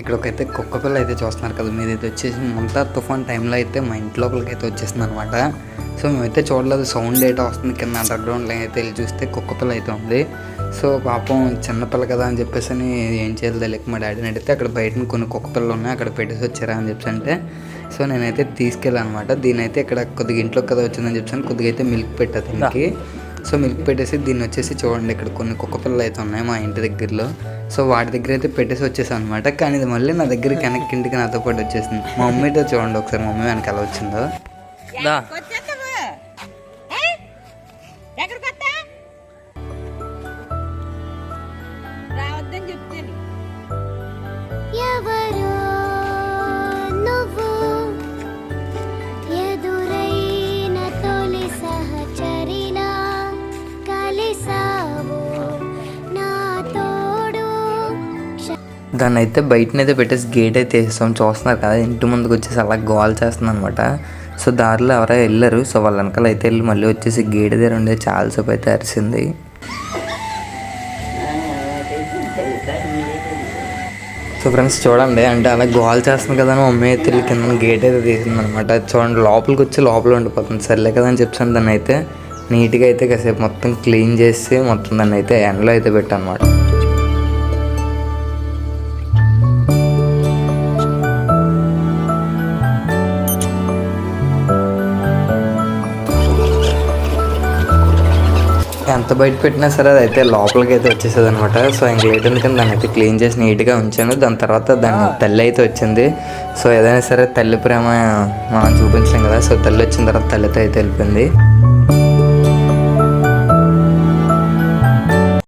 ఇక్కడికైతే కుక్క పిల్ల అయితే చూస్తున్నారు కదా, మీదైతే వచ్చేసి ముంతా తుఫాన్ టైంలో అయితే మా ఇంటి లోపలికి అయితే వచ్చేసింది అనమాట. సో మేమైతే చూడలేదు, సౌండ్ అయితే వస్తుంది కింద అండర్ గ్రౌండ్లో అయితే వెళ్ళి చూస్తే కుక్క పిల్ల అయితే ఉంది. సో పాపం చిన్నపిల్ల కదా అని చెప్పేసి ఏం చేయాలి తెలియక మా డాడీని అడిగితే అక్కడ బయట కొన్ని కుక్క పిల్లలు ఉన్నాయి అక్కడ పెట్టేసి వచ్చారా అని చెప్పి అంటే, సో నేనైతే తీసుకెళ్ళాను అనమాట. దీని అయితే ఇక్కడ కొద్దిగా ఇంట్లోకి కదా వచ్చిందని చెప్పాను, కొద్దిగా అయితే మిల్క్ పెట్టా దీనికి. సో మిల్క్ పెట్టేసి దీన్ని వచ్చేసి చూడండి ఇక్కడ కొన్ని కుక్క పిల్లలు అయితే ఉన్నాయి మా ఇంటి దగ్గరలో. సో వాటి దగ్గర అయితే పెట్టేసి వచ్చేసాను అనమాట. కానీ ఇది మళ్ళీ నా దగ్గరికి వెనక్కి ఇంటికి నాతో పాటు వచ్చేసింది. మా మమ్మీతో చూడండి ఒకసారి, మమ్మీ వెనక ఎలా వచ్చిందో. దాన్ని అయితే బయటనైతే పెట్టేసి గేట్ అయితే వేస్తాం, చూస్తున్నారు కదా ఇంటి ముందుకు వచ్చేసి అలా గోల్ చేస్తుంది అనమాట. సో దారిలో ఎవరో వెళ్ళారు, సో వాళ్ళ వెనకాల అయితే వెళ్ళి మళ్ళీ వచ్చేసి గేట్ దగ్గర ఉండే చాలాసేపు అయితే అరిసింది. సో ఫ్రెండ్స్ చూడండి, అంటే అలా గోల్ చేస్తుంది కదా అని మమ్మీ అయితే కింద గేట్ అయితే తీసింది అనమాట. చూడండి లోపలికి వచ్చి లోపల ఉండిపోతుంది. సర్లే కదా అని చెప్పాను, దాన్ని అయితే నీట్గా అయితే కాసేపు మొత్తం క్లీన్ చేసి మొత్తం దాన్ని అయితే ఎండలో అయితే పెట్టాను అనమాట. ఎంత బయట పెట్టినా సరే అది అయితే లోపలికి అయితే వచ్చేసేది అనమాట. సో ఇంక లేట్ ఎందుకని దాన్ని అయితే క్లీన్ చేసి నీట్గా ఉంచాను. దాని తర్వాత దాని తల్లి అయితే వచ్చింది. సో ఏదైనా సరే తల్లి ప్రేమ మనం చూపించాం కదా, సో తల్లి వచ్చిన తర్వాత తల్లితో అయితే వెళ్ళిపోయింది.